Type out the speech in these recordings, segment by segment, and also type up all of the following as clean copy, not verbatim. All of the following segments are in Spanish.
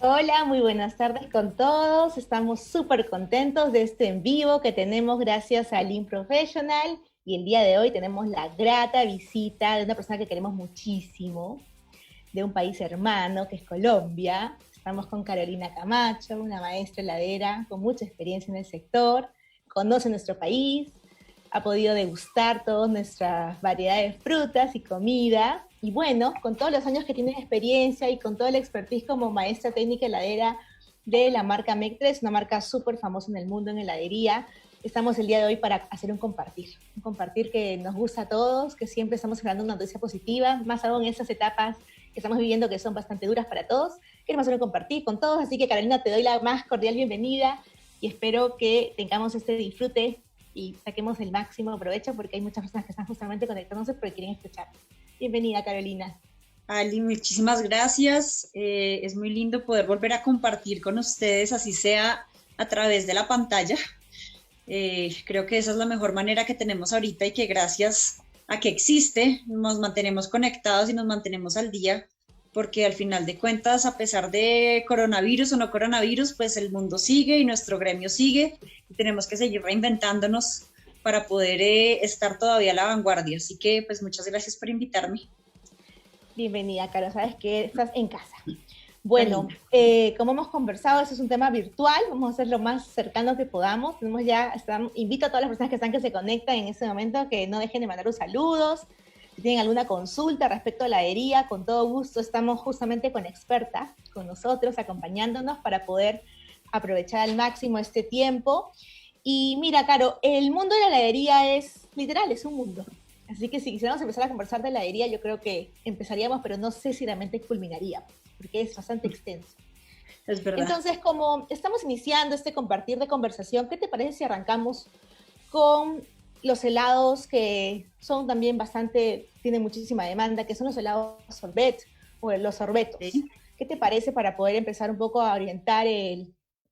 Hola, muy buenas tardes con todos. Estamos súper contentos de este en vivo que tenemos gracias a Lean Professional y el día de hoy tenemos la grata visita de una persona que queremos muchísimo, de un país hermano que es Colombia. Estamos con Carolina Camacho, una maestra heladera con mucha experiencia en el sector, conoce nuestro país, ha podido degustar todas nuestras variedades de frutas y comida. Y bueno, con todos los años que tiene de experiencia y con toda la expertise como maestra técnica heladera de la marca MEC3, una marca súper famosa en el mundo en heladería, estamos el día de hoy para hacer un compartir que nos gusta a todos, que siempre estamos generando una noticia positiva, más aún en esas etapas que estamos viviendo que son bastante duras para todos. Queremos hacer un compartir con todos, así que Carolina, te doy la más cordial bienvenida y espero que tengamos este disfrute y saquemos el máximo provecho porque hay muchas personas que están justamente conectándose porque quieren escuchar. Bienvenida, Carolina. Ali, muchísimas gracias. Es muy lindo poder volver a compartir con ustedes, así sea a través de la pantalla. Creo que esa es la mejor manera que tenemos ahorita y que gracias a que existe nos mantenemos conectados y nos mantenemos al día, porque al final de cuentas, a pesar de coronavirus o no coronavirus, pues el mundo sigue y nuestro gremio sigue y tenemos que seguir reinventándonos para poder estar todavía a la vanguardia. Así que pues muchas gracias por invitarme. Bienvenida, Caro, sabes que estás en casa. Bueno, como hemos conversado, este es un tema virtual, vamos a hacer lo más cercano que podamos. Invito a todas las personas que se conectan en este momento que no dejen de mandar los saludos. Si tienen alguna consulta respecto a la heladería, con todo gusto estamos justamente con experta, con nosotros, acompañándonos para poder aprovechar al máximo este tiempo. Y mira, Caro, el mundo de la heladería es literal, es un mundo. Así que si quisiéramos empezar a conversar de heladería, yo creo que empezaríamos, pero no sé si realmente culminaríamos, porque es bastante extenso. Es verdad. Entonces, como estamos iniciando este compartir de conversación, ¿qué te parece si arrancamos con los helados que son también tienen muchísima demanda, que son los helados sorbet o los sorbetos? Sí. ¿Qué te parece para poder empezar un poco a orientar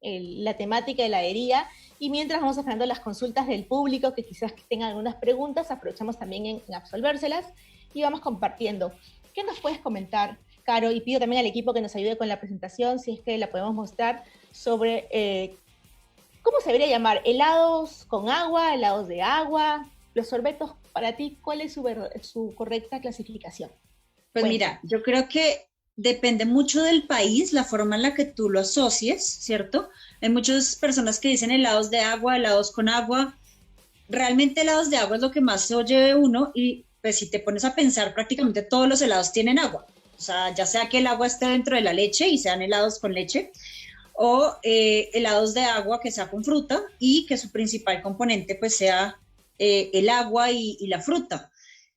la temática de heladería? Y mientras vamos haciendo las consultas del público, que quizás tengan algunas preguntas, aprovechamos también en absolvérselas y vamos compartiendo. ¿Qué nos puedes comentar, Caro? Y pido también al equipo que nos ayude con la presentación, si es que la podemos mostrar, sobre cómo se debería llamar, helados con agua, helados de agua, los sorbetos. Para ti, ¿cuál es su correcta clasificación? Pues mira, yo creo que depende mucho del país, la forma en la que tú lo asocies, ¿cierto? Hay muchas personas que dicen helados de agua, helados con agua. Realmente helados de agua es lo que más se oye de uno y pues si te pones a pensar, prácticamente todos los helados tienen agua. O sea, ya sea que el agua esté dentro de la leche y sean helados con leche, o helados de agua que sea con fruta y que su principal componente pues sea el agua y la fruta.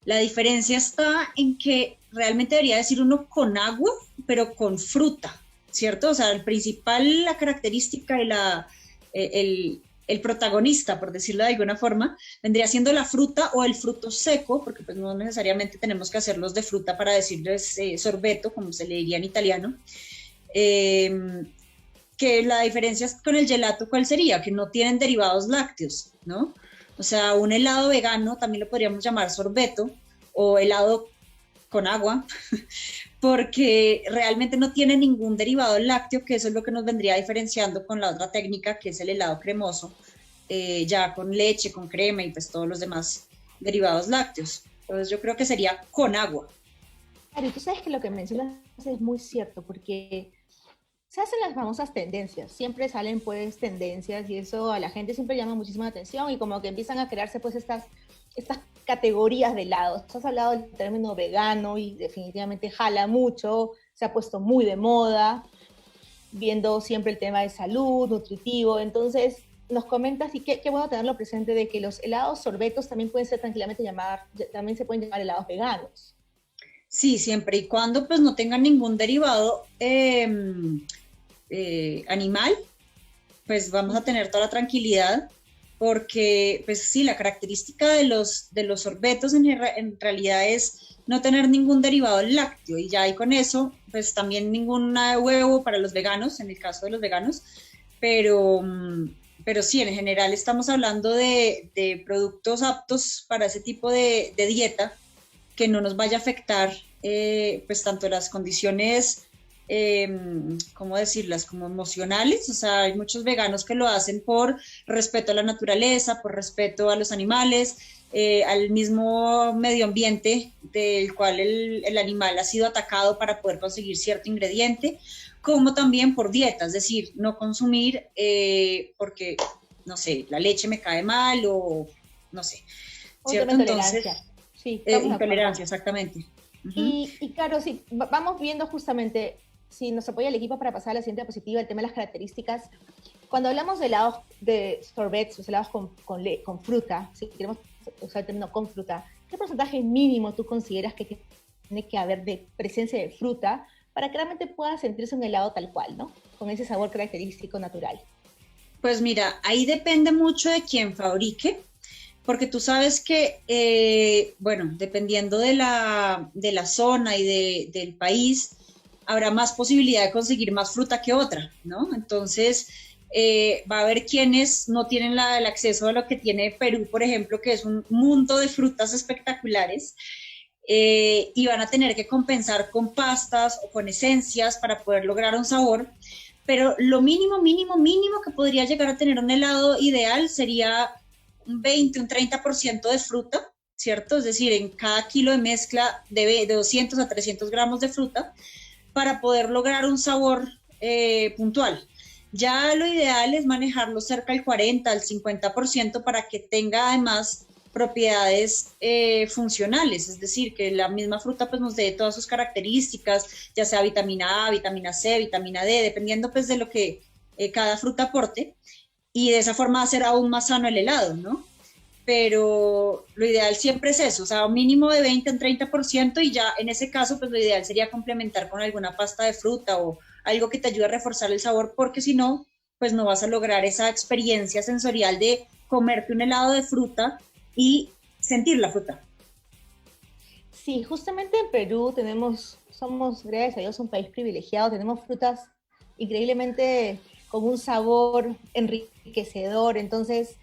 La diferencia está en que realmente debería decir uno con agua, pero con fruta, ¿cierto? O sea, la característica y el protagonista, por decirlo de alguna forma, vendría siendo la fruta o el fruto seco, porque pues no necesariamente tenemos que hacerlos de fruta para decirles sorbeto, como se le diría en italiano. Que la diferencia con el gelato, ¿cuál sería? Que no tienen derivados lácteos, ¿no? O sea, un helado vegano también lo podríamos llamar sorbeto o helado con agua, porque realmente no tiene ningún derivado lácteo, que eso es lo que nos vendría diferenciando con la otra técnica, que es el helado cremoso, ya con leche, con crema y pues todos los demás derivados lácteos. Entonces yo creo que sería con agua. Claro, y tú sabes que lo que mencionas es muy cierto, porque se hacen las famosas tendencias, siempre salen pues tendencias y eso a la gente siempre llama muchísima atención y como que empiezan a crearse pues estas categorías de helados. Tú has hablado del término vegano y definitivamente jala mucho, se ha puesto muy de moda, viendo siempre el tema de salud, nutritivo, entonces nos comentas y qué bueno tenerlo presente de que los helados sorbetos también pueden ser también se pueden llamar helados veganos. Sí, siempre y cuando pues no tengan ningún derivado animal, pues vamos a tener toda la tranquilidad, porque pues sí, la característica de los sorbetos en realidad es no tener ningún derivado lácteo y ya hay con eso, pues también ningún huevo para los veganos, en el caso de los veganos, pero sí, en general estamos hablando de productos aptos para ese tipo de dieta, que no nos vaya a afectar pues tanto las condiciones ¿cómo decirlas? Como emocionales, o sea, hay muchos veganos que lo hacen por respeto a la naturaleza, por respeto a los animales, al mismo medio ambiente del cual el animal ha sido atacado para poder conseguir cierto ingrediente, como también por dieta, es decir, no consumir porque, no sé, la leche me cae mal o no sé, Un tema ¿cierto? de Entonces, intolerancia. Sí, estamos de acuerdo. intolerancia, exactamente. Ujú. Y claro, sí, vamos viendo justamente si nos apoya el equipo para pasar a la siguiente diapositiva, el tema de las características. Cuando hablamos de helados de sorbets, los helados con fruta, si queremos usar el término con fruta, ¿qué porcentaje mínimo tú consideras que tiene que haber de presencia de fruta para que realmente pueda sentirse un helado tal cual, ¿no? Con ese sabor característico natural. Pues mira, ahí depende mucho de quién fabrique, porque tú sabes que, bueno, dependiendo de la zona y del país, habrá más posibilidad de conseguir más fruta que otra, ¿no? Entonces, va a haber quienes no tienen el acceso a lo que tiene Perú, por ejemplo, que es un mundo de frutas espectaculares, y van a tener que compensar con pastas o con esencias para poder lograr un sabor, pero lo mínimo, mínimo, mínimo que podría llegar a tener un helado ideal sería un 20, un 30% de fruta, ¿cierto? Es decir, en cada kilo de mezcla de 200 a 300 gramos de fruta para poder lograr un sabor puntual. Ya lo ideal es manejarlo cerca del 40 al 50% para que tenga además propiedades funcionales, es decir, que la misma fruta pues nos dé todas sus características, ya sea vitamina A, vitamina C, vitamina D, dependiendo pues de lo que cada fruta aporte, y de esa forma hacer aún más sano el helado, ¿no? Pero lo ideal siempre es eso, o sea, un mínimo de 20 a 30% y ya en ese caso pues lo ideal sería complementar con alguna pasta de fruta o algo que te ayude a reforzar el sabor, porque si no, pues no vas a lograr esa experiencia sensorial de comerte un helado de fruta y sentir la fruta. Sí, justamente en Perú somos, gracias a Dios, un país privilegiado, tenemos frutas increíblemente con un sabor enriquecedor, entonces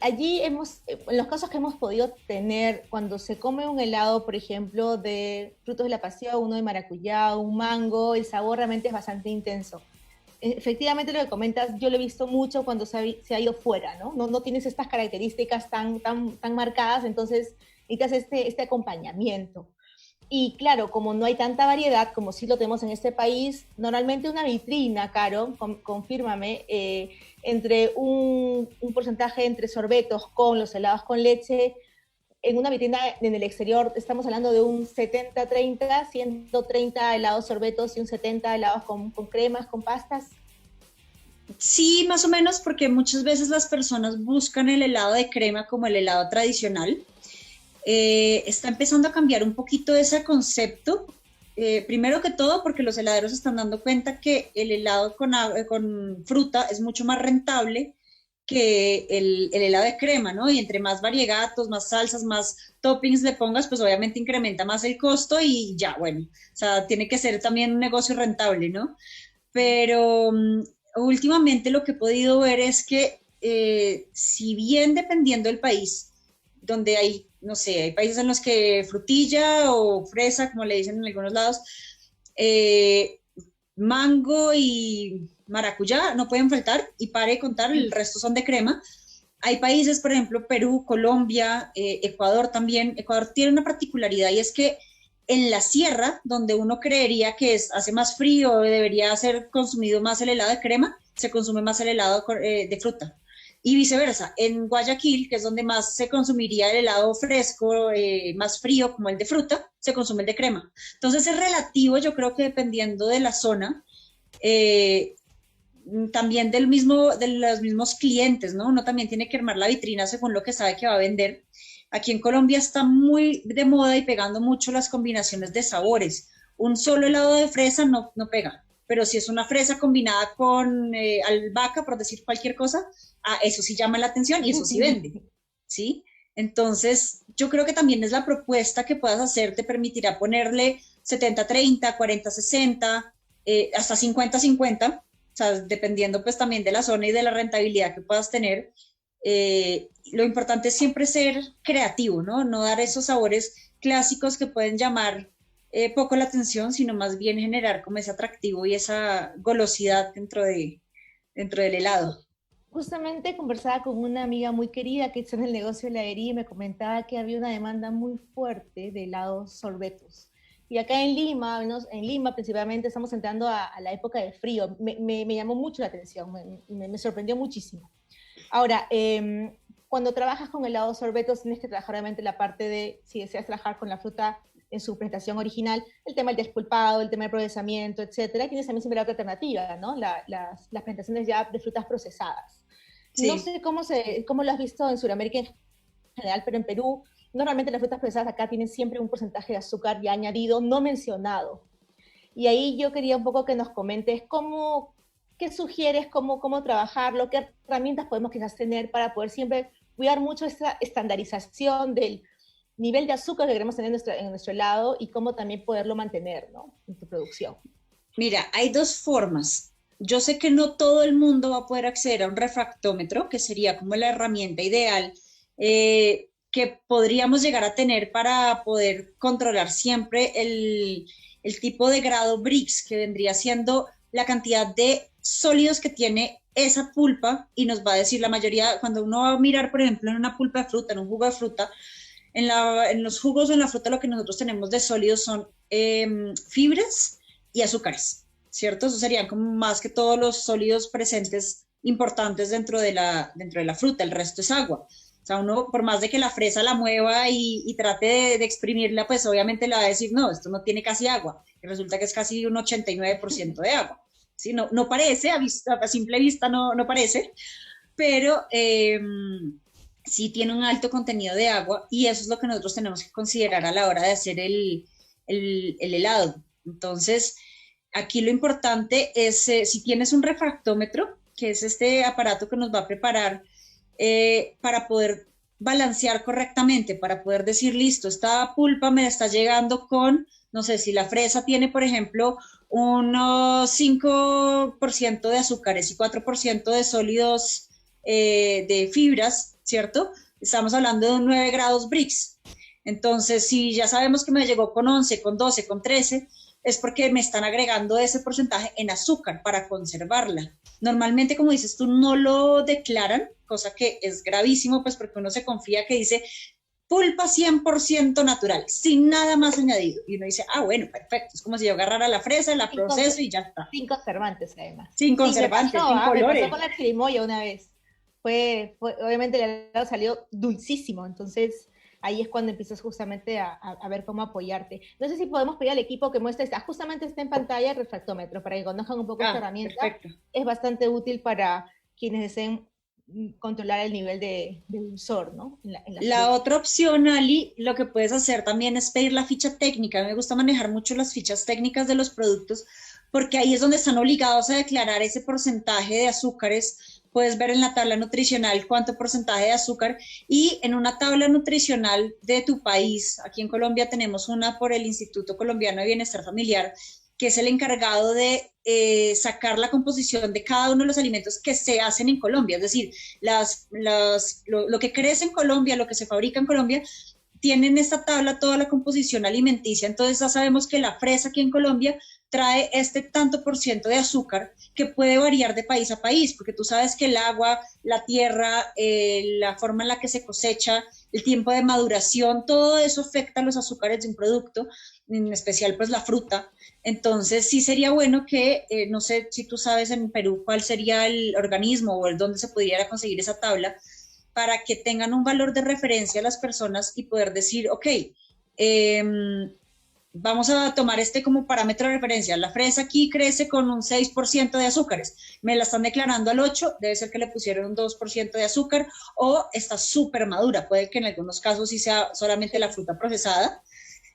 allí en los casos que hemos podido tener, cuando se come un helado, por ejemplo, de frutos de la pasión, uno de maracuyá, un mango, el sabor realmente es bastante intenso. Efectivamente, lo que comentas, yo lo he visto mucho cuando se ha ido fuera, ¿no? No tienes estas características tan marcadas, entonces necesitas este acompañamiento. Y claro, como no hay tanta variedad como sí lo tenemos en este país, normalmente una vitrina, Caro, confírmame, entre un porcentaje entre sorbetos con los helados con leche, en una vitrina en el exterior estamos hablando de un 70-30, 130 helados sorbetos y un 70 helados con cremas, con pastas. Sí, más o menos, porque muchas veces las personas buscan el helado de crema como el helado tradicional. Está empezando a cambiar un poquito ese concepto. Primero que todo, porque los heladeros están dando cuenta que el helado con fruta es mucho más rentable que el helado de crema, ¿no? Y entre más variegatos, más salsas, más toppings le pongas, pues obviamente incrementa más el costo y ya, bueno, o sea, tiene que ser también un negocio rentable, ¿no? Pero últimamente lo que he podido ver es que si bien dependiendo del país, donde hay, no sé, hay países en los que frutilla o fresa, como le dicen en algunos lados, eh, mango y maracuyá no pueden faltar y pare de contar, el resto son de crema. Hay países, por ejemplo, Perú, Colombia, Ecuador también. Ecuador tiene una particularidad y es que en la sierra, donde uno creería que hace más frío, debería ser consumido más el helado de crema, se consume más el helado de fruta. Y viceversa, en Guayaquil, que es donde más se consumiría el helado fresco, más frío, como el de fruta, se consume el de crema. Entonces es relativo, yo creo que dependiendo de la zona, eh, también de los mismos clientes, ¿no? Uno también tiene que armar la vitrina según lo que sabe que va a vender. Aquí en Colombia está muy de moda y pegando mucho las combinaciones de sabores. Un solo helado de fresa no pega, pero si es una fresa combinada con albahaca, por decir cualquier cosa, eso sí llama la atención y eso sí vende, ¿sí? Entonces, yo creo que también es la propuesta que puedas hacer, te permitirá ponerle 70-30, 40-60, hasta 50-50, o sea, dependiendo pues también de la zona y de la rentabilidad que puedas tener. Lo importante es siempre ser creativo, ¿no? No dar esos sabores clásicos que pueden llamar poco la atención, sino más bien generar como ese atractivo y esa golosidad dentro del helado. Justamente conversaba con una amiga muy querida que está en el negocio de heladería y me comentaba que había una demanda muy fuerte de helados sorbetos. Y acá en Lima, en Lima principalmente, estamos entrando a la época de frío. Me llamó mucho la atención, me sorprendió muchísimo. Ahora, cuando trabajas con helados sorbetos, tienes que trabajar obviamente la parte de, si deseas trabajar con la fruta en su presentación original, el tema del despulpado, el tema del procesamiento, etcétera. Tienes también siempre la otra alternativa, ¿no? Las presentaciones ya de frutas procesadas. No Sí. sé cómo lo has visto en Sudamérica en general, pero en Perú, normalmente las frutas procesadas acá tienen siempre un porcentaje de azúcar ya añadido, no mencionado. Y ahí yo quería un poco que nos comentes qué sugieres, cómo trabajarlo, qué herramientas podemos quizás tener para poder siempre cuidar mucho esta estandarización del nivel de azúcar que queremos tener en nuestro helado y cómo también poderlo mantener, ¿no? En tu producción. Mira, hay dos formas. Yo sé que no todo el mundo va a poder acceder a un refractómetro, que sería como la herramienta ideal que podríamos llegar a tener para poder controlar siempre el tipo de grado Brix, que vendría siendo la cantidad de sólidos que tiene esa pulpa y nos va a decir la mayoría, cuando uno va a mirar, por ejemplo, en una pulpa de fruta, en un jugo de fruta, en los jugos o en la fruta lo que nosotros tenemos de sólidos son fibras y azúcares, ¿cierto? Eso serían como más que todos los sólidos presentes importantes dentro de la fruta, el resto es agua. O sea, uno, por más de que la fresa la mueva y trate de exprimirla, pues obviamente le va a decir, no, esto no tiene casi agua. Y resulta que es casi un 89% de agua. ¿Sí? No, no parece, a simple vista no parece, pero sí tiene un alto contenido de agua y eso es lo que nosotros tenemos que considerar a la hora de hacer el helado. Entonces, aquí lo importante es, si tienes un refractómetro, que es este aparato que nos va a preparar para poder balancear correctamente, para poder decir, listo, esta pulpa me está llegando con, no sé, si la fresa tiene, por ejemplo, unos 5% de azúcares y 4% de sólidos de fibras, ¿cierto? Estamos hablando de 9 grados Brix. Entonces, si ya sabemos que me llegó con 11, con 12, con 13, es porque me están agregando ese porcentaje en azúcar para conservarla. Normalmente, como dices tú, no lo declaran, cosa que es gravísimo, pues porque uno se confía que dice pulpa 100% natural, sin nada más añadido. Y uno dice, ah, bueno, perfecto. Es como si yo agarrara la fresa, la proceso y ya está. Sin conservantes, además. Sin conservantes, sin colores. Me pasó con la chirimoya una vez. Obviamente el helado salió dulcísimo, entonces ahí es cuando empiezas justamente a ver cómo apoyarte. No sé si podemos pedir al equipo que muestre, justamente está en pantalla el refractómetro, para que conozcan un poco esta herramienta. Perfecto. Es bastante útil para quienes deseen controlar el nivel de dulzor, ¿no? La otra opción, Ali, lo que puedes hacer también es pedir la ficha técnica. A mí me gusta manejar mucho las fichas técnicas de los productos, porque ahí es donde están obligados a declarar ese porcentaje de azúcares. Puedes ver en la tabla nutricional cuánto porcentaje de azúcar y en una tabla nutricional de tu país, aquí en Colombia tenemos una por el Instituto Colombiano de Bienestar Familiar, que es el encargado de sacar la composición de cada uno de los alimentos que se hacen en Colombia, es decir, lo que crece en Colombia, lo que se fabrica en Colombia, tienen esta tabla toda la composición alimenticia, entonces ya sabemos que la fresa aquí en Colombia trae este tanto por ciento de azúcar que puede variar de país a país, porque tú sabes que el agua, la tierra, la forma en la que se cosecha, el tiempo de maduración, todo eso afecta los azúcares de un producto, en especial pues la fruta. Entonces sí sería bueno que, no sé si tú sabes en Perú cuál sería el organismo o el dónde se pudiera conseguir esa tabla, para que tengan un valor de referencia a las personas y poder decir, ok, vamos a tomar este como parámetro de referencia. La fresa aquí crece con un 6% de azúcares. Me la están declarando al 8%, debe ser que le pusieron un 2% de azúcar o está súper madura. Puede que en algunos casos sí sea solamente la fruta procesada.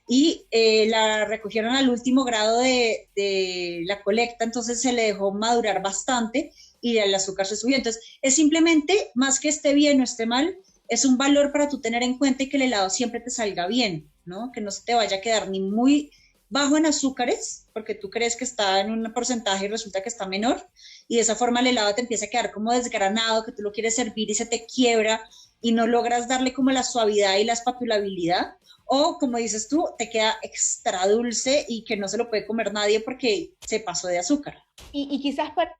Y la recogieron al último grado de la colecta, entonces se le dejó madurar bastante y el azúcar se subió. Entonces, es simplemente, más que esté bien o esté mal, es un valor para tú tener en cuenta y que el helado siempre te salga bien, ¿no? Que no se te vaya a quedar ni muy bajo en azúcares, porque tú crees que está en un porcentaje y resulta que está menor, y de esa forma el helado te empieza a quedar como desgranado, que tú lo quieres servir y se te quiebra y no logras darle como la suavidad y la espatulabilidad, o como dices tú, te queda extra dulce y que no se lo puede comer nadie porque se pasó de azúcar. Y quizás para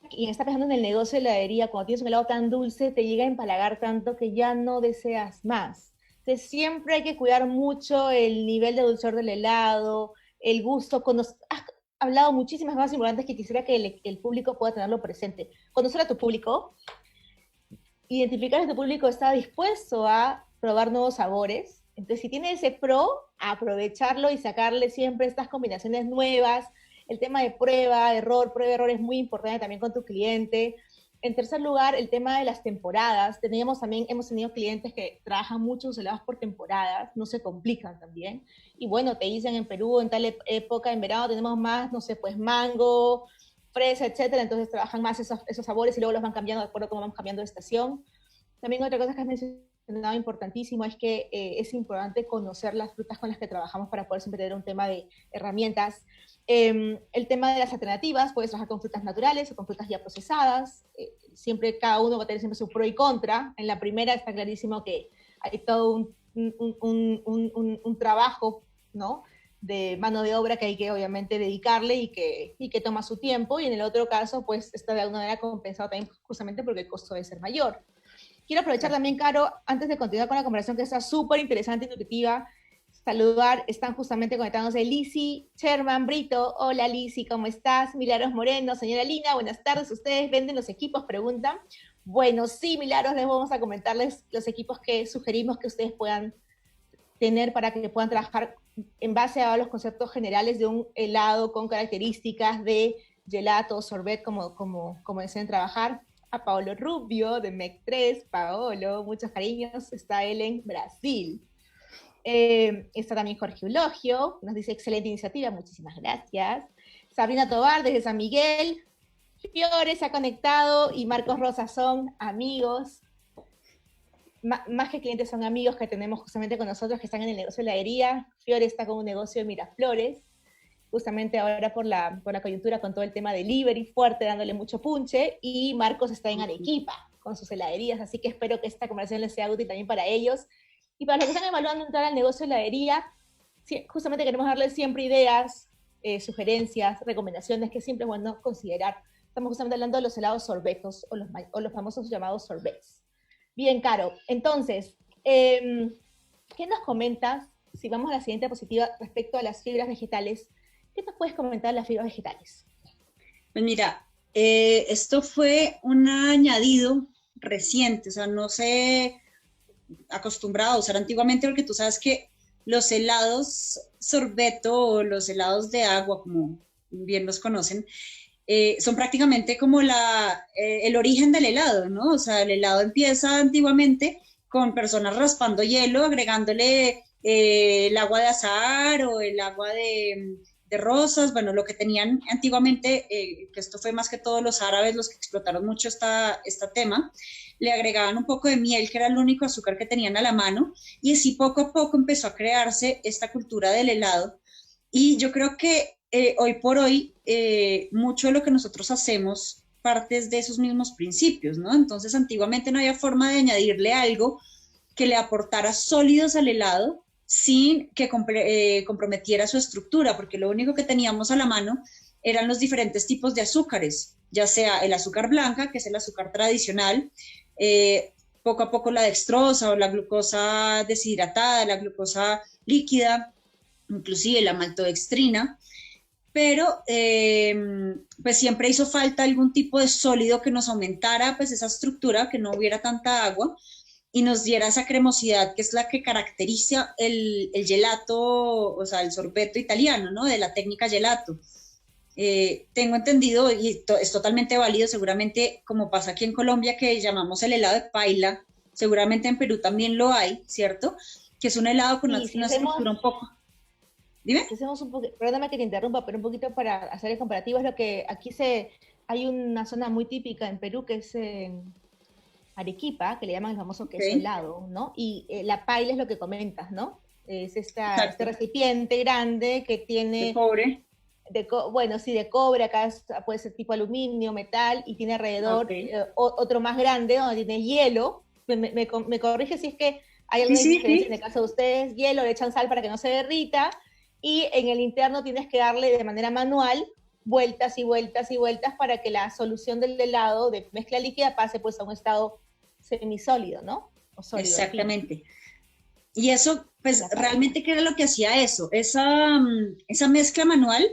quien está pensando en el negocio de heladería, cuando tienes un helado tan dulce, te llega a empalagar tanto que ya no deseas más. Entonces siempre hay que cuidar mucho el nivel de dulzor del helado, el gusto. Has hablado muchísimas cosas importantes que quisiera que el público pueda tenerlo presente. Conocer a tu público, identificar si tu público está dispuesto a probar nuevos sabores. Entonces, si tiene ese pro, aprovecharlo y sacarle siempre estas combinaciones nuevas. El tema de prueba, error es muy importante también con tu cliente. En tercer lugar, el tema de las temporadas. Hemos tenido clientes que trabajan muchos helados por temporadas, no se complican también. Y bueno, te dicen en Perú, en tal época, en verano tenemos más, no sé, pues mango, fresa, etcétera, entonces trabajan más esos sabores y luego los van cambiando de acuerdo a cómo vamos cambiando de estación. También otra cosa que has mencionado importantísimo es que es importante conocer las frutas con las que trabajamos para poder siempre tener un tema de herramientas. El tema de las alternativas, puedes trabajar con frutas naturales o con frutas ya procesadas. Siempre cada uno va a tener siempre su pro y contra. En la primera está clarísimo que hay todo un trabajo, ¿no?, de mano de obra que hay que obviamente dedicarle y que toma su tiempo, y en el otro caso pues está de alguna manera compensado también justamente porque el costo debe ser mayor. Quiero aprovechar también, Caro, antes de continuar con la conversación que está súper interesante y nutritiva, saludar, están justamente conectándose Lizzy, Sherman, Brito. Hola Lizzy, ¿cómo estás? Milagros Moreno, señora Lina, buenas tardes. ¿Ustedes venden los equipos? Preguntan. Bueno, sí, Milagros, les vamos a comentarles los equipos que sugerimos que ustedes puedan tener para que puedan trabajar en base a los conceptos generales de un helado con características de gelato, sorbet, como deseen trabajar. A Paolo Rubio, de MEC3, Paolo, muchos cariños, está él en Brasil. Está también Jorge Eulogio, nos dice excelente iniciativa, muchísimas gracias. Sabrina Tobar, desde San Miguel. Fiore se ha conectado y Marcos Rosa son amigos. Más que clientes son amigos que tenemos justamente con nosotros que están en el negocio de heladería. Fiore está con un negocio de Miraflores, justamente ahora por la coyuntura con todo el tema de delivery fuerte, dándole mucho punche, y Marcos está en Arequipa con sus heladerías, así que espero que esta conversación les sea útil también para ellos. Y para los que están evaluando entrar al negocio de heladería, justamente queremos darles siempre ideas, sugerencias, recomendaciones que siempre es bueno considerar. Estamos justamente hablando de los helados sorbetos o los famosos llamados sorbets. Bien, Caro. Entonces, ¿qué nos comentas, si vamos a la siguiente diapositiva, respecto a las fibras vegetales? ¿Qué nos puedes comentar de las fibras vegetales? Pues mira, esto fue un añadido reciente, o sea, no se acostumbrado a usar antiguamente, porque tú sabes que los helados sorbeto o los helados de agua, como bien los conocen, son prácticamente como el origen del helado, ¿no? O sea, el helado empieza antiguamente con personas raspando hielo, agregándole el agua de azahar o el agua de rosas, bueno, lo que tenían antiguamente, que esto fue más que todo los árabes los que explotaron mucho este tema, le agregaban un poco de miel, que era el único azúcar que tenían a la mano, y así poco a poco empezó a crearse esta cultura del helado, y yo creo que hoy por hoy, mucho de lo que nosotros hacemos partes de esos mismos principios, ¿no? Entonces, antiguamente no había forma de añadirle algo que le aportara sólidos al helado sin que comprometiera su estructura, porque lo único que teníamos a la mano eran los diferentes tipos de azúcares, ya sea el azúcar blanca, que es el azúcar tradicional, poco a poco la dextrosa o la glucosa deshidratada, la glucosa líquida, inclusive la maltodextrina, pero pues siempre hizo falta algún tipo de sólido que nos aumentara pues esa estructura, que no hubiera tanta agua y nos diera esa cremosidad que es la que caracteriza el gelato, o sea, el sorbeto italiano, ¿no? De la técnica gelato. Tengo entendido, y es totalmente válido, seguramente como pasa aquí en Colombia, que llamamos el helado de paila, seguramente en Perú también lo hay, ¿cierto? Que es un helado con una estructura un poco... Dime. Perdóname que te interrumpa, pero un poquito para hacer el comparativo, es lo que aquí hay una zona muy típica en Perú que es en Arequipa, que le llaman el famoso queso helado, ¿no? Y la paila es lo que comentas, ¿no? Es este recipiente grande que tiene... De cobre. Bueno, sí, de cobre, acá puede ser tipo aluminio, metal, y tiene alrededor otro más grande donde tiene hielo. Me corrige si es que Hay Sí, alguna sí, diferencia en sí. el caso de ustedes, hielo, le echan sal para que no se derrita, y en el interno tienes que darle de manera manual vueltas y vueltas y vueltas para que la solución del helado de mezcla líquida pase pues a un estado semisólido, ¿no? O sólido al fin, Exactamente. Y eso, a pues la par. realmente, ¿qué era lo que hacía eso? Esa mezcla manual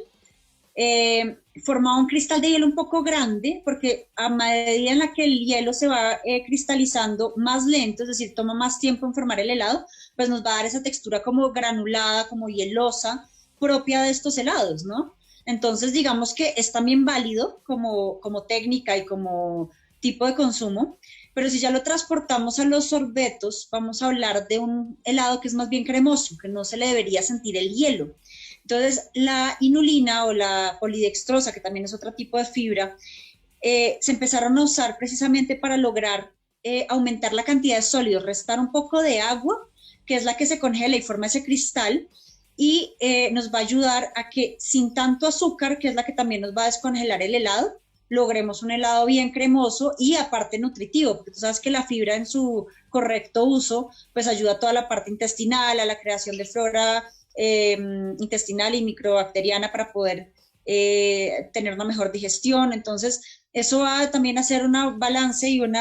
formaba un cristal de hielo un poco grande, porque a medida en la que el hielo se va cristalizando más lento, es decir, toma más tiempo en formar el helado, pues nos va a dar esa textura como granulada, como hielosa, propia de estos helados, ¿no? Entonces, digamos que es también válido como técnica y como tipo de consumo, pero si ya lo transportamos a los sorbetos, vamos a hablar de un helado que es más bien cremoso, que no se le debería sentir el hielo. Entonces, la inulina o la polidextrosa, que también es otro tipo de fibra, se empezaron a usar precisamente para lograr aumentar la cantidad de sólidos, restar un poco de agua, que es la que se congela y forma ese cristal, y nos va a ayudar a que sin tanto azúcar, que es la que también nos va a descongelar el helado, logremos un helado bien cremoso y aparte nutritivo, porque tú sabes que la fibra en su correcto uso, pues ayuda a toda la parte intestinal, a la creación de flora intestinal y microbacteriana para poder tener una mejor digestión. Entonces, eso va también a hacer un balance y un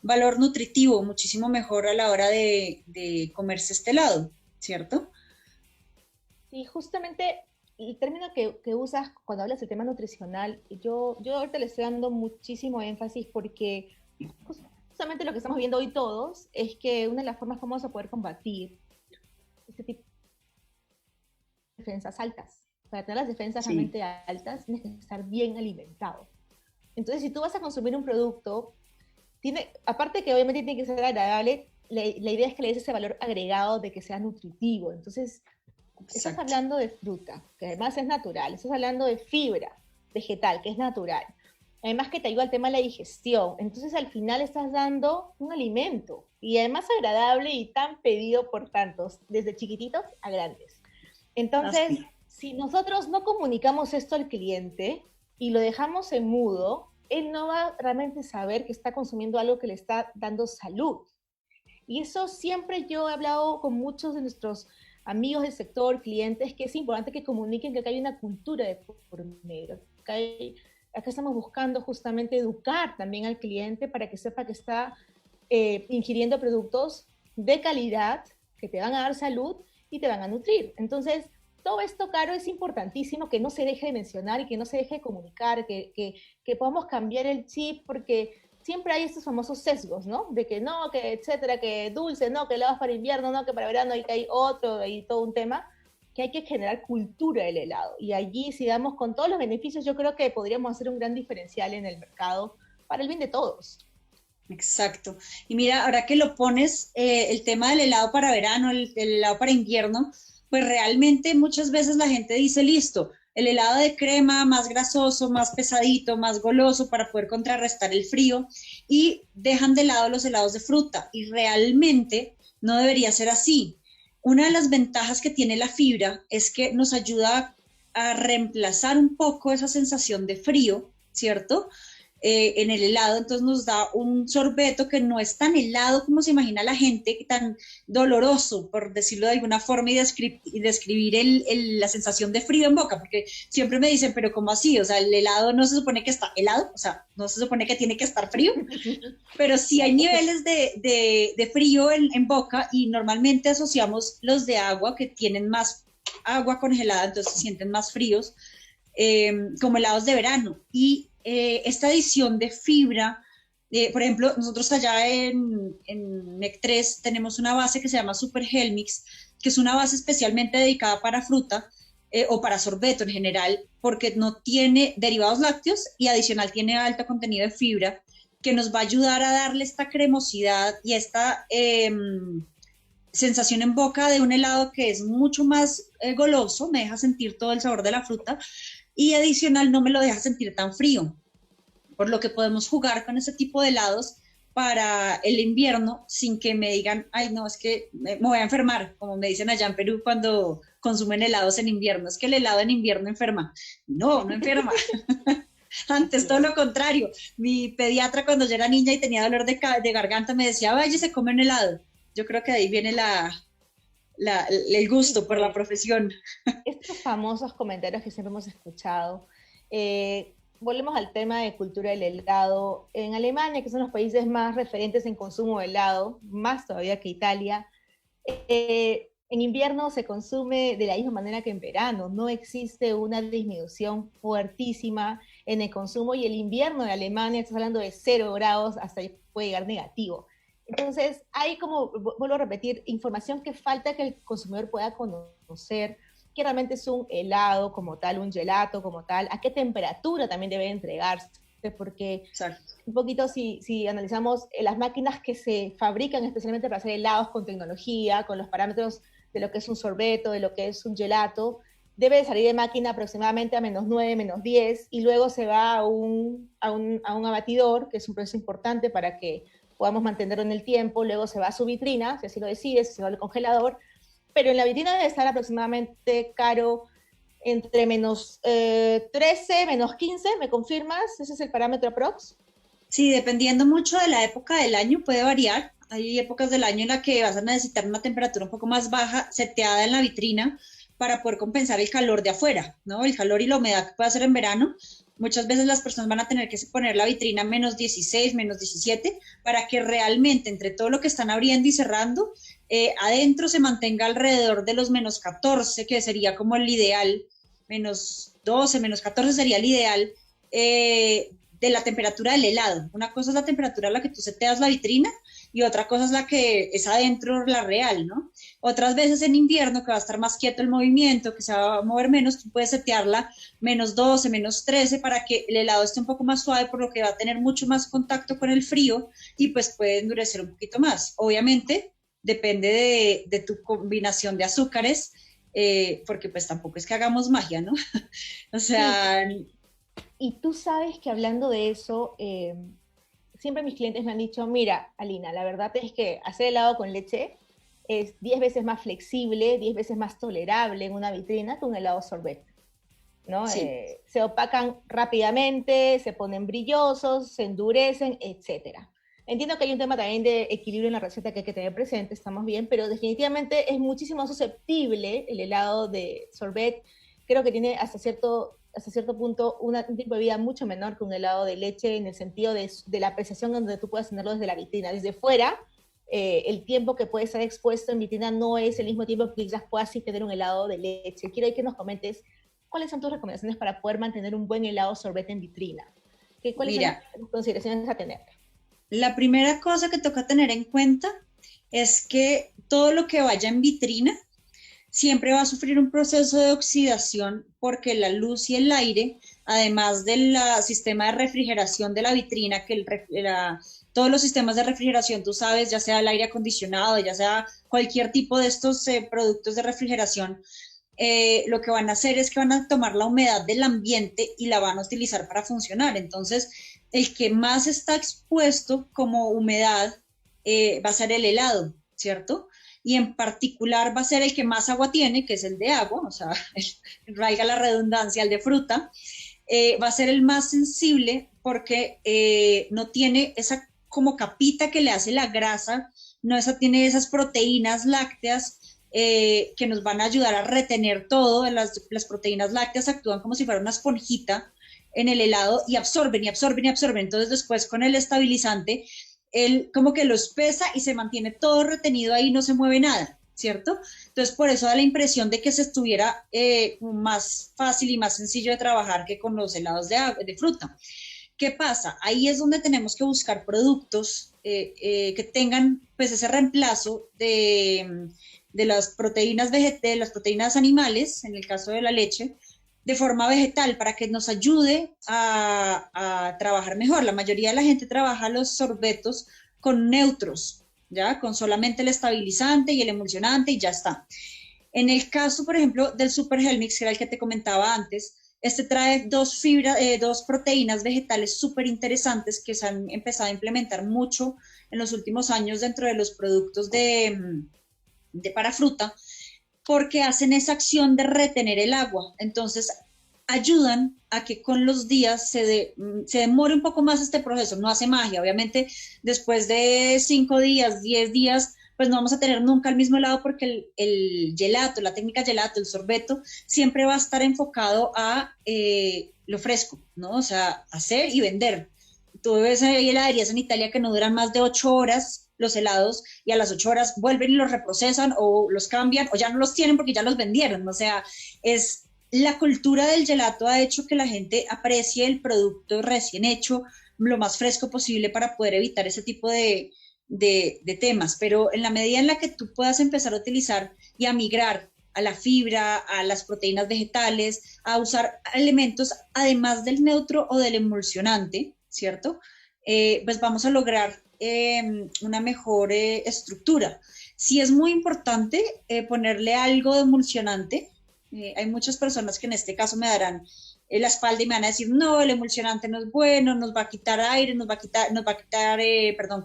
valor nutritivo muchísimo mejor a la hora de comerse este helado, ¿cierto? Sí, justamente el término que usas cuando hablas del tema nutricional, yo ahorita le estoy dando muchísimo énfasis porque justamente lo que estamos viendo hoy todos es que una de las formas como vamos a poder combatir este tipo de defensas altas, para tener las defensas Sí. realmente altas, tienes que estar bien alimentado. Entonces, si tú vas a consumir un producto, aparte que obviamente tiene que ser agradable, la idea es que le des ese valor agregado de que sea nutritivo. Entonces, estás Exacto. hablando de fruta, que además es natural, estás hablando de fibra vegetal, que es natural. Además que te ayuda al tema de la digestión. Entonces al final estás dando un alimento y además agradable y tan pedido por tantos, desde chiquititos a grandes. Entonces, Así. si nosotros no comunicamos esto al cliente y lo dejamos en mudo, él no va a realmente saber que está consumiendo algo que le está dando salud. Y eso siempre yo he hablado con muchos de nuestros amigos del sector, clientes, que es importante que comuniquen que acá hay una cultura de por medio. Acá estamos buscando justamente educar también al cliente para que sepa que está ingiriendo productos de calidad que te van a dar salud y te van a nutrir. Entonces, todo esto, Caro, es importantísimo que no se deje de mencionar y que no se deje de comunicar, que podamos cambiar el chip, porque siempre hay estos famosos sesgos, ¿no? De que no, que etcétera, que dulce, no, que helados para invierno, no, que para verano, y que hay otro, hay todo un tema, que hay que generar cultura del helado. Y allí, si damos con todos los beneficios, yo creo que podríamos hacer un gran diferencial en el mercado para el bien de todos. Exacto. Y mira, ahora que lo pones, el tema del helado para verano, el helado para invierno, pues realmente muchas veces la gente dice, listo, el helado de crema más grasoso, más pesadito, más goloso para poder contrarrestar el frío y dejan de lado los helados de fruta. Y realmente no debería ser así. Una de las ventajas que tiene la fibra es que nos ayuda a reemplazar un poco esa sensación de frío, ¿cierto? En el helado, entonces nos da un sorbeto que no es tan helado como se imagina la gente, tan doloroso, por decirlo de alguna forma, y describir la sensación de frío en boca, porque siempre me dicen, pero ¿cómo así? O sea, el helado no se supone que está helado, o sea, no se supone que tiene que estar frío, pero sí hay Claro. niveles de frío en boca y normalmente asociamos los de agua que tienen más agua congelada, entonces se sienten más fríos, como helados de verano. Y esta adición de fibra, por ejemplo, nosotros allá en MEC3 tenemos una base que se llama Super Helmix, que es una base especialmente dedicada para fruta o para sorbeto en general, porque no tiene derivados lácteos y adicional tiene alto contenido de fibra, que nos va a ayudar a darle esta cremosidad y esta sensación en boca de un helado que es mucho más goloso, me deja sentir todo el sabor de la fruta y adicional no me lo deja sentir tan frío, por lo que podemos jugar con ese tipo de helados para el invierno sin que me digan, ay no, es que me voy a enfermar, como me dicen allá en Perú cuando consumen helados en invierno, es que el helado en invierno enferma. No, no enferma. Antes, Así todo es. lo contrario. Mi pediatra cuando yo era niña y tenía dolor de garganta me decía, vaya, se come un helado. Yo creo que ahí viene el gusto Sí, por la pues, profesión. estos famosos comentarios que siempre hemos escuchado. Volvemos al tema de cultura del helado. En Alemania, que son los países más referentes en consumo de helado, más todavía que Italia, en invierno se consume de la misma manera que en verano. No existe una disminución fuertísima en el consumo y el invierno de Alemania, estás hablando de 0 grados, hasta puede llegar negativo. Entonces, hay como, vuelvo a repetir, información que falta que el consumidor pueda conocer, que realmente es un helado como tal, un gelato como tal, a qué temperatura también debe entregarse, porque Exacto. un poquito si analizamos las máquinas que se fabrican especialmente para hacer helados con tecnología, con los parámetros de lo que es un sorbeto, de lo que es un gelato, debe salir de máquina aproximadamente a -9, -10, y luego se va a un abatidor, que es un proceso importante para que podamos mantenerlo en el tiempo, luego se va a su vitrina, si así lo decides, se va al congelador, pero en la vitrina debe estar aproximadamente, Caro, entre -13, -15, ¿me confirmas? ¿Ese es el parámetro aprox? Sí, dependiendo mucho de la época del año, puede variar. Hay épocas del año en la que vas a necesitar una temperatura un poco más baja, seteada en la vitrina, para poder compensar el calor de afuera, ¿no? El calor y la humedad que puede hacer en verano. Muchas veces las personas van a tener que poner la vitrina a -16, -17, para que realmente entre todo lo que están abriendo y cerrando, adentro se mantenga alrededor de los -14, que sería como el ideal, -12, -14 sería el ideal, de la temperatura del helado. Una cosa es la temperatura a la que tú seteas la vitrina y otra cosa es la que es adentro, la real, ¿no? Otras veces en invierno, que va a estar más quieto el movimiento, que se va a mover menos, tú puedes setearla -12, -13, para que el helado esté un poco más suave, por lo que va a tener mucho más contacto con el frío y pues puede endurecer un poquito más. Obviamente, depende de tu combinación de azúcares, porque pues tampoco es que hagamos magia, ¿no? O Sí, sea, y tú sabes que hablando de eso, siempre mis clientes me han dicho, mira, Alina, la verdad es que hacer helado con leche es 10 veces más flexible, 10 veces más tolerable en una vitrina que un helado sorbet, ¿no? sí. Se opacan rápidamente, se ponen brillosos, se endurecen, etcétera. Entiendo que hay un tema también de equilibrio en la receta que hay que tener presente, estamos bien, pero definitivamente es muchísimo más susceptible el helado de sorbet. Creo que tiene hasta cierto punto un tiempo de vida mucho menor que un helado de leche, en el sentido de la apreciación donde tú puedas tenerlo desde la vitrina. Desde fuera, el tiempo que puede estar expuesto en vitrina no es el mismo tiempo que quizás puedas sí tener un helado de leche. Quiero que nos comentes cuáles son tus recomendaciones para poder mantener un buen helado sorbete en vitrina. ¿Cuáles son las Mira, consideraciones a tener? la primera cosa que toca tener en cuenta es que todo lo que vaya en vitrina siempre va a sufrir un proceso de oxidación, porque la luz y el aire, además del sistema de refrigeración de la vitrina, que todos los sistemas de refrigeración, tú sabes, ya sea el aire acondicionado, ya sea cualquier tipo de estos productos de refrigeración, lo que van a hacer es que van a tomar la humedad del ambiente y la van a utilizar para funcionar. Entonces, el que más está expuesto como humedad, va a ser el helado, ¿cierto? Y en particular va a ser el que más agua tiene, que es el de agua, o sea, raiga la redundancia, el de fruta, va a ser el más sensible, porque no tiene esa como capita que le hace la grasa, no tiene esas proteínas lácteas, que nos van a ayudar a retener todo. Las proteínas lácteas actúan como si fuera una esponjita en el helado y absorben y absorben y absorben. Entonces después, con el estabilizante, él como que lo espesa y se mantiene todo retenido ahí, no se mueve nada, ¿cierto? Entonces por eso da la impresión de que se estuviera más fácil y más sencillo de trabajar que con los helados de fruta. ¿Qué pasa? Ahí es donde tenemos que buscar productos que tengan pues ese reemplazo de las proteínas de las proteínas animales, en el caso de la leche, de forma vegetal, para que nos ayude a trabajar mejor. La mayoría de la gente trabaja los sorbetos con neutros, ¿ya? Con solamente el estabilizante y el emulsionante y ya está. En el caso, por ejemplo, del Super Helmix, que era el que te comentaba antes, este trae dos proteínas vegetales súper interesantes que se han empezado a implementar mucho en los últimos años dentro de los productos para fruta, porque hacen esa acción de retener el agua. Entonces, ayudan a que con los días se demore un poco más este proceso. No hace magia, obviamente. Después de 5 días, 10 días, pues no vamos a tener nunca el mismo helado porque el gelato, la técnica gelato, el sorbeto, siempre va a estar enfocado a lo fresco, ¿no? O sea, hacer y vender. Tú ves ahí heladerías en Italia que no duran más de 8 horas los helados y a las 8 horas vuelven y los reprocesan o los cambian o ya no los tienen porque ya los vendieron. O sea, es la cultura del gelato ha hecho que la gente aprecie el producto recién hecho lo más fresco posible para poder evitar ese tipo de temas. Pero en la medida en la que tú puedas empezar a utilizar y a migrar a la fibra, a las proteínas vegetales, a usar elementos además del neutro o del emulsionante, ¿cierto? Pues vamos a lograr una mejor estructura. Sí es muy importante ponerle algo de emulsionante. Hay muchas personas que en este caso me darán la espalda y me van a decir, no, el emulsionante no es bueno, nos va a quitar aire, nos va a quitar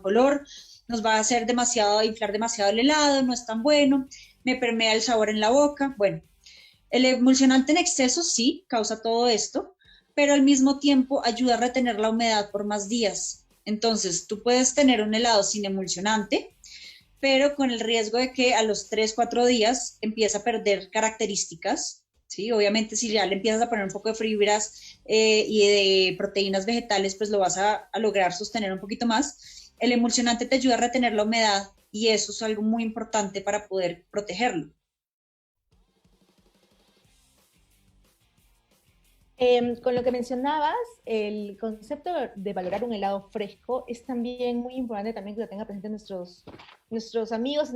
color, nos va a hacer demasiado, inflar demasiado el helado, no es tan bueno, me permea el sabor en la boca. Bueno, el emulsionante en exceso sí causa todo esto, pero al mismo tiempo ayuda a retener la humedad por más días. Entonces, tú puedes tener un helado sin emulsionante, pero con el riesgo de que a los 3, 4 días empiece a perder características, ¿sí? Obviamente si ya le empiezas a poner un poco de fibras y de proteínas vegetales, pues lo vas a lograr sostener un poquito más. El emulsionante te ayuda a retener la humedad y eso es algo muy importante para poder protegerlo. Con lo que mencionabas, el concepto de valorar un helado fresco es también muy importante también que lo tengan presente nuestros amigos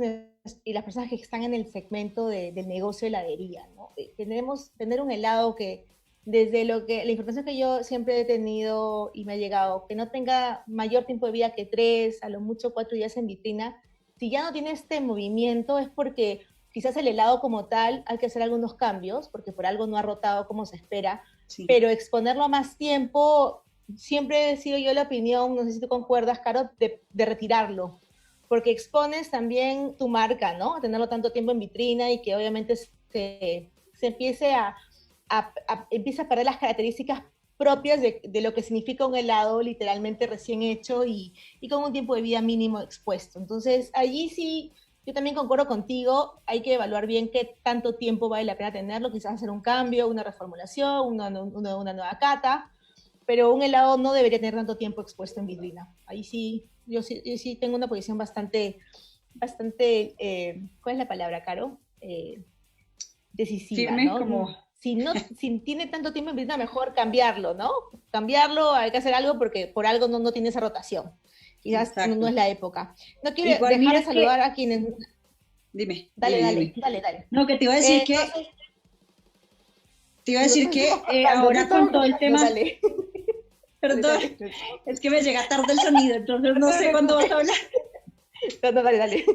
y las personas que están en el segmento del negocio de heladería, ¿no? Tenemos tener un helado que desde la información que yo siempre he tenido y me ha llegado, que no tenga mayor tiempo de vida que 3, a lo mucho 4 días en vitrina, si ya no tiene este movimiento es porque quizás el helado como tal hay que hacer algunos cambios, porque por algo no ha rotado como se espera, sí. Pero exponerlo a más tiempo, siempre he sido yo la opinión, no sé si tú concuerdas, Caro, de retirarlo, porque expones también tu marca, ¿no? A tenerlo tanto tiempo en vitrina y que obviamente se empiece empieza a perder las características propias de lo que significa un helado literalmente recién hecho y con un tiempo de vida mínimo expuesto. Entonces, allí sí, yo también concuerdo contigo, hay que evaluar bien qué tanto tiempo vale la pena tenerlo, quizás hacer un cambio, una reformulación, una nueva cata, pero un helado no debería tener tanto tiempo expuesto en vitrina. Ahí sí, yo sí tengo una posición bastante ¿cuál es la palabra, Caro? Decisiva, firme, ¿no? Como... Si tiene tanto tiempo en vitrina, mejor cambiarlo, ¿no? Cambiarlo, hay que hacer algo porque por algo no tiene esa rotación. Quizás no es la época. No quiero Igual, dejar de saludar a quienes... Dime. Dale. No, que te iba a decir ahora con todo el tema... Dale. Perdón, es que me llega tarde el sonido, entonces no sé cuándo vas a hablar. No, dale.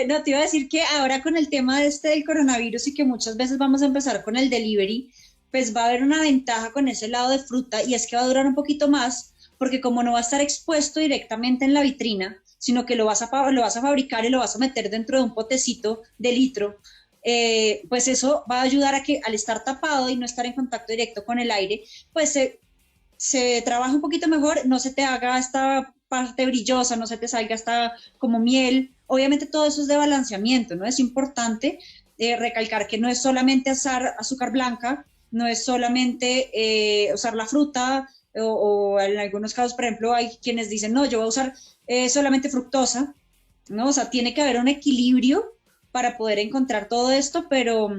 No, te iba a decir que ahora con el tema del coronavirus y que muchas veces vamos a empezar con el delivery, pues va a haber una ventaja con ese helado de fruta y es que va a durar un poquito más, porque como no va a estar expuesto directamente en la vitrina, sino que lo vas a fabricar y lo vas a meter dentro de un potecito de litro, pues eso va a ayudar a que al estar tapado y no estar en contacto directo con el aire, pues se trabaja un poquito mejor, no se te haga esta parte brillosa, no se te salga esta como miel. Obviamente todo eso es de balanceamiento, ¿no? Es importante recalcar que no es solamente usar azúcar blanca, no es solamente usar la fruta, o en algunos casos, por ejemplo, hay quienes dicen, no, yo voy a usar solamente fructosa, ¿no? O sea, tiene que haber un equilibrio para poder encontrar todo esto, pero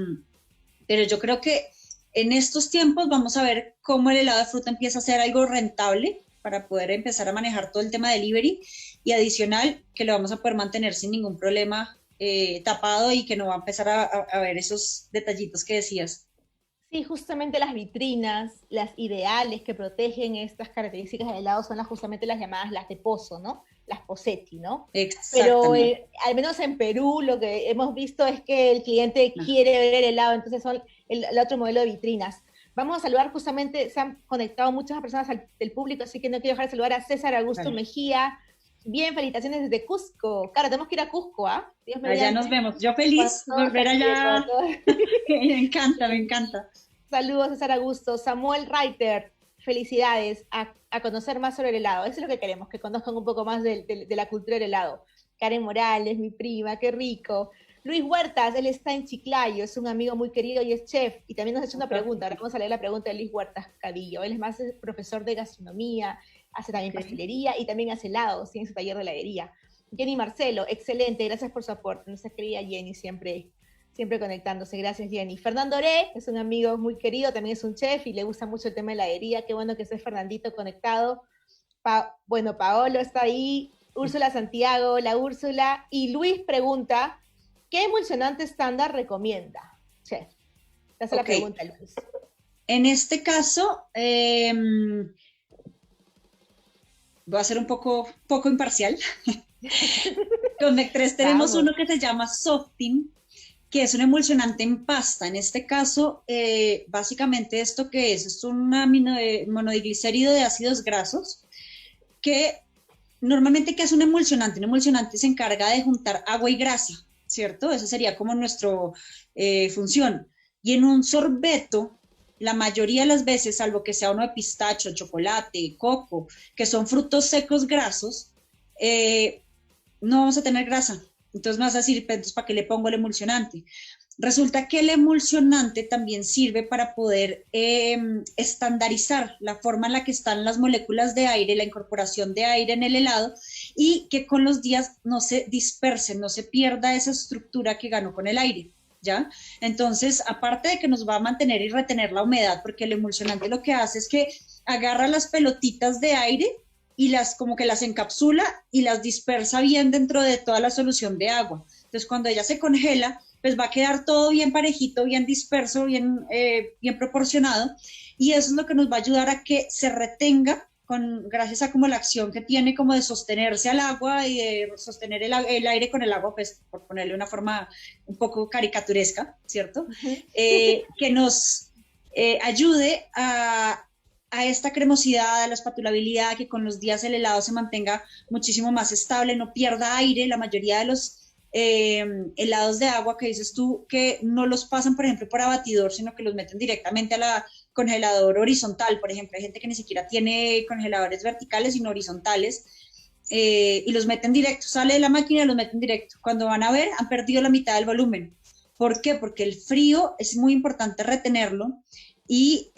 yo creo que en estos tiempos vamos a ver cómo el helado de fruta empieza a ser algo rentable para poder empezar a manejar todo el tema de delivery y adicional que lo vamos a poder mantener sin ningún problema tapado y que no va a empezar a ver esos detallitos que decías. Sí, justamente las vitrinas, las ideales que protegen estas características del helado son justamente las llamadas las de pozo, ¿no? Las posetti, ¿no? Pero al menos en Perú lo que hemos visto es que el cliente quiere ver el helado, entonces son el otro modelo de vitrinas. Vamos a saludar justamente, se han conectado muchas personas del público, así que no quiero dejar de saludar a César Augusto Mejía. Bien, felicitaciones desde Cusco. Claro, tenemos que ir a Cusco, ¿ah? Allá nos vemos. Yo feliz volver allá. Me encanta. Saludos, César Augusto. Samuel Reiter, felicidades a conocer más sobre el helado. Eso es lo que queremos, que conozcan un poco más de la cultura del helado. Karen Morales, mi prima, qué rico. Luis Huertas, él está en Chiclayo, es un amigo muy querido y es chef, y también nos ha hecho una pregunta, ahora vamos a leer la pregunta de Luis Huertas Cadillo, él es más profesor de gastronomía, hace también pastelería y también hace helados, tiene su taller de heladería. Jenny Marcelo, excelente, gracias por su aporte, nuestra querida Jenny, siempre conectándose, gracias Jenny. Fernando Oré, es un amigo muy querido, también es un chef y le gusta mucho el tema de heladería, qué bueno que esté Fernandito conectado. Bueno, Paolo está ahí, Úrsula Santiago, la Úrsula, y Luis pregunta, ¿qué emulsionante estándar recomienda? Chef, te hace la pregunta, Luis. En este caso, voy a ser un poco imparcial. Con MEC3 tenemos uno que se llama Softin, que es un emulsionante en pasta. En este caso, básicamente esto que es un monodiglicérido de ácidos grasos, que normalmente, ¿qué es un emulsionante? Un emulsionante se encarga de juntar agua y grasa, ¿cierto? Esa sería como nuestra función. Y en un sorbeto, la mayoría de las veces, salvo que sea uno de pistacho, chocolate, coco, que son frutos secos grasos, no vamos a tener grasa. Entonces me vas a decir, entonces, ¿para qué le pongo el emulsionante? Resulta que el emulsionante también sirve para poder estandarizar la forma en la que están las moléculas de aire, la incorporación de aire en el helado, y que con los días no se disperse, no se pierda esa estructura que ganó con el aire, ¿ya? Entonces, aparte de que nos va a mantener y retener la humedad, porque el emulsionante lo que hace es que agarra las pelotitas de aire y como que las encapsula y las dispersa bien dentro de toda la solución de agua. Entonces, cuando ella se congela, pues va a quedar todo bien parejito, bien disperso, bien proporcionado, y eso es lo que nos va a ayudar a que se retenga, gracias a como la acción que tiene como de sostenerse al agua y de sostener el aire con el agua, pues por ponerle una forma un poco caricaturesca, ¿cierto? Que nos ayude a esta cremosidad, a la espatulabilidad, que con los días el helado se mantenga muchísimo más estable, no pierda aire. La mayoría de los helados de agua que dices tú, que no los pasan, por ejemplo, por abatidor, sino que los meten directamente a la congelador horizontal. Por ejemplo, hay gente que ni siquiera tiene congeladores verticales, sino horizontales, y los meten directo, sale de la máquina y los meten directo. Cuando van a ver, han perdido la mitad del volumen. ¿Por qué? Porque el frío es muy importante retenerlo, y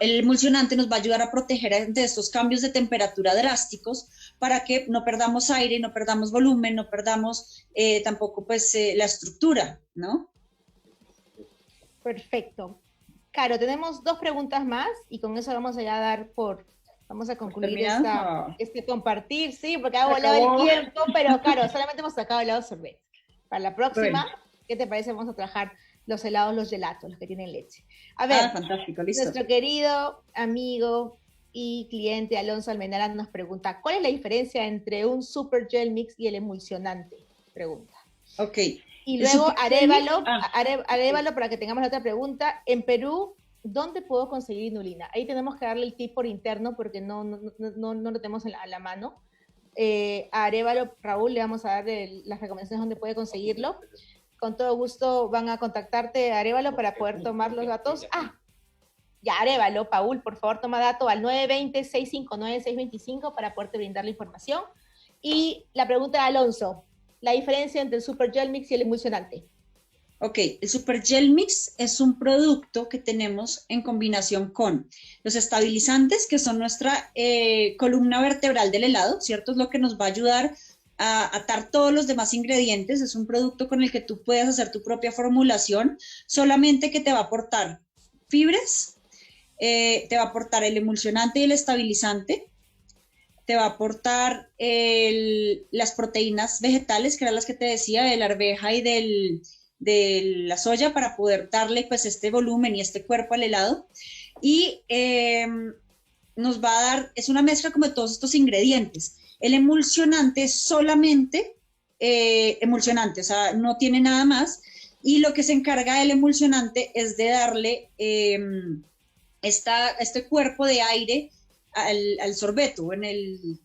el emulsionante nos va a ayudar a proteger de estos cambios de temperatura drásticos, para que no perdamos aire, no perdamos volumen, no perdamos tampoco pues la estructura, ¿no? Perfecto. Caro, tenemos 2 preguntas más y con eso vamos a concluir este compartir, sí, porque ha volado el tiempo, pero Caro, solamente hemos sacado helados sorbet. Para la próxima, ¿qué te parece? Vamos a trabajar los helados, los gelatos, los que tienen leche. A ver, fantástico, listo. Nuestro querido amigo y cliente Alonso Almenara nos pregunta, ¿cuál es la diferencia entre un super gel mix y el emulsionante? Pregunta. Ok. Y luego Arévalo, para que tengamos la otra pregunta, en Perú, ¿dónde puedo conseguir inulina? Ahí tenemos que darle el tip por interno porque no lo tenemos a la mano. A Arévalo, Raúl, le vamos a dar las recomendaciones donde puede conseguirlo. Con todo gusto van a contactarte, Arévalo, para poder tomar los datos. Ya, Arévalo, Paul, por favor, toma dato al 920-659-625 para poderte brindar la información. Y la pregunta de Alonso, la diferencia entre el Super Gel Mix y el emulsionante. Ok, el Super Gel Mix es un producto que tenemos en combinación con los estabilizantes, que son nuestra columna vertebral del helado, ¿cierto? Es lo que nos va a ayudar a atar todos los demás ingredientes. Es un producto con el que tú puedes hacer tu propia formulación, solamente que te va a aportar fibras, te va a aportar el emulsionante y el estabilizante, te va a aportar las proteínas vegetales, que eran las que te decía, de la arveja y de la soya, para poder darle pues este volumen y este cuerpo al helado. Y nos va a dar, es una mezcla como de todos estos ingredientes. El emulsionante es solamente emulsionante, o sea, no tiene nada más, y lo que se encarga del emulsionante es de darle este cuerpo de aire al sorbeto. En el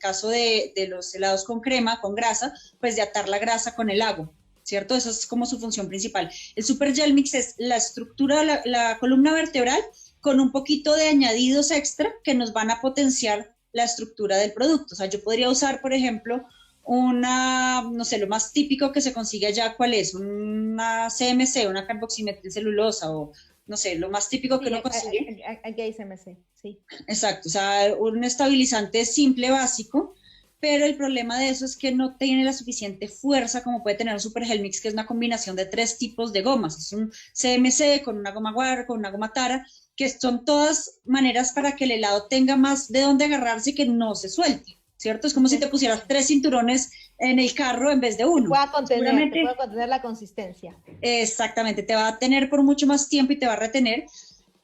caso de los helados con crema, con grasa, pues de atar la grasa con el agua, ¿cierto? Eso es como su función principal. El Super Gel Mix es la estructura, la columna vertebral, con un poquito de añadidos extra que nos van a potenciar la estructura del producto. O sea, yo podría usar, por ejemplo, no sé, lo más típico que se consigue allá, ¿cuál es? Una CMC, una carboximetilcelulosa, o no sé, lo más típico que Sí, uno consigue. aquí hay CMC, sí. Exacto, o sea, un estabilizante simple, básico, pero el problema de eso es que no tiene la suficiente fuerza como puede tener un Super Gel Mix, que es una combinación de 3 tipos de gomas. Es un CMC con una goma guar, con una goma tara, que son todas maneras para que el helado tenga más de dónde agarrarse y que no se suelte, ¿cierto? Es como si te pusieras 3 cinturones en el carro en vez de uno. Te pueda contener la consistencia. Exactamente, te va a tener por mucho más tiempo y te va a retener,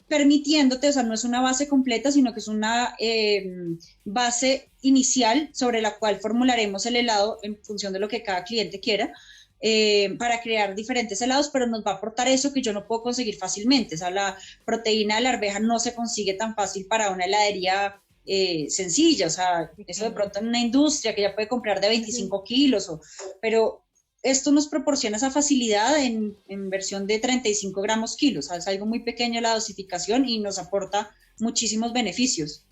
permitiéndote, o sea, no es una base completa, sino que es una base inicial sobre la cual formularemos el helado en función de lo que cada cliente quiera, para crear diferentes helados, pero nos va a aportar eso que yo no puedo conseguir fácilmente. O sea, la proteína de la arveja no se consigue tan fácil para una heladería sencilla. O sea, eso de pronto en una industria que ya puede comprar de 25 kilos, pero esto nos proporciona esa facilidad en versión de 35 gramos kilos. O sea, es algo muy pequeño la dosificación y nos aporta muchísimos beneficios.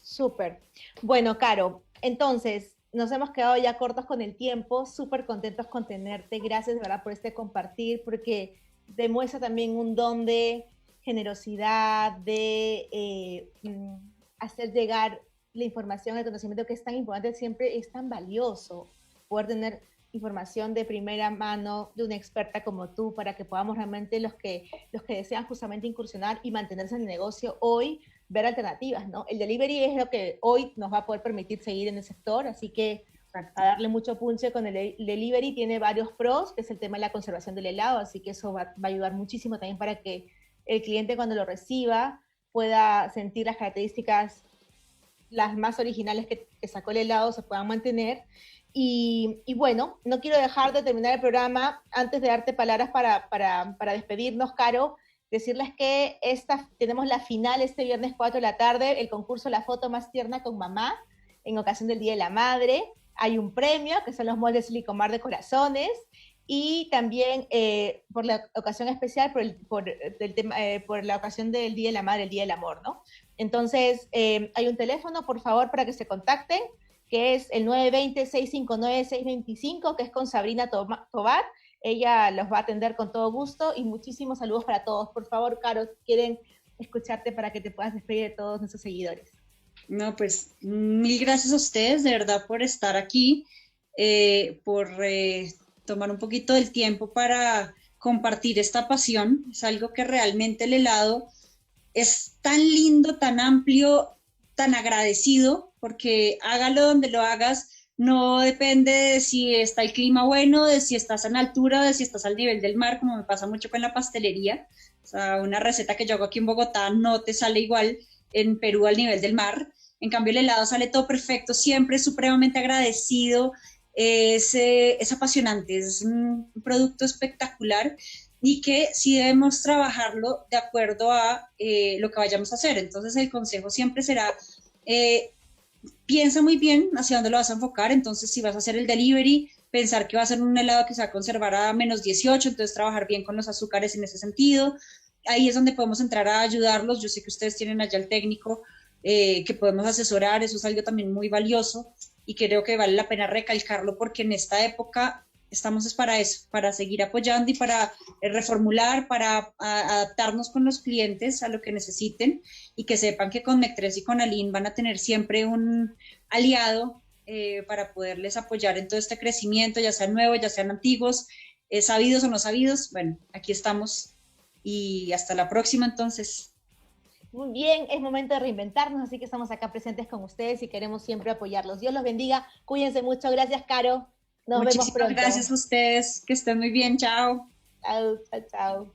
Súper. Bueno, Caro, entonces nos hemos quedado ya cortos con el tiempo, súper contentos con tenerte. Gracias, de verdad, por este compartir, porque demuestra también un don de generosidad, de hacer llegar la información, el conocimiento que es tan importante, siempre es tan valioso poder tener información de primera mano de una experta como tú para que podamos realmente los que desean justamente incursionar y mantenerse en el negocio hoy, ver alternativas, ¿no? El delivery es lo que hoy nos va a poder permitir seguir en el sector, así que a darle mucho punche con el delivery tiene varios pros, que es el tema de la conservación del helado, así que eso va a ayudar muchísimo también para que el cliente cuando lo reciba pueda sentir las características las más originales que sacó el helado se puedan mantener. Y bueno, no quiero dejar de terminar el programa antes de darte palabras para despedirnos, Caro, decirles que tenemos la final este viernes 4 de la tarde, el concurso La Foto Más Tierna con Mamá, en ocasión del Día de la Madre. Hay un premio, que son los moldes Silicomar de corazones, y también por la ocasión especial, por la ocasión del Día de la Madre, el Día del Amor, ¿no? Entonces, hay un teléfono, por favor, para que se contacten, que es el 920-659-625, que es con Sabrina Tobar. Ella los va a atender con todo gusto y muchísimos saludos para todos. Por favor, Caro, quieren escucharte para que te puedas despedir de todos nuestros seguidores. No, pues mil gracias a ustedes, de verdad, por estar aquí, por tomar un poquito del tiempo para compartir esta pasión. Es algo que realmente el helado es tan lindo, tan amplio, tan agradecido, porque hágalo donde lo hagas, no depende de si está el clima bueno, de si estás en altura, de si estás al nivel del mar, como me pasa mucho con la pastelería. O sea, una receta que yo hago aquí en Bogotá no te sale igual en Perú al nivel del mar. En cambio, el helado sale todo perfecto, siempre supremamente agradecido, es apasionante, es un producto espectacular y que sí debemos trabajarlo de acuerdo a lo que vayamos a hacer. Entonces el consejo siempre será, piensa muy bien hacia dónde lo vas a enfocar. Entonces si vas a hacer el delivery, pensar que va a ser un helado que se va a conservar a -18, entonces trabajar bien con los azúcares en ese sentido. Ahí es donde podemos entrar a ayudarlos. Yo sé que ustedes tienen allá el técnico que podemos asesorar, eso es algo también muy valioso y creo que vale la pena recalcarlo porque en esta época estamos para eso, para seguir apoyando y para reformular, para adaptarnos con los clientes a lo que necesiten y que sepan que con Nectres y con Aline van a tener siempre un aliado para poderles apoyar en todo este crecimiento, ya sean nuevos, ya sean antiguos, sabidos o no sabidos. Bueno, aquí estamos y hasta la próxima entonces. Muy bien, es momento de reinventarnos, así que estamos acá presentes con ustedes y queremos siempre apoyarlos. Dios los bendiga, cuídense mucho, gracias Caro. Nos vemos pronto. Muchísimas gracias a ustedes, que estén muy bien, chao. Chao, chao, chao.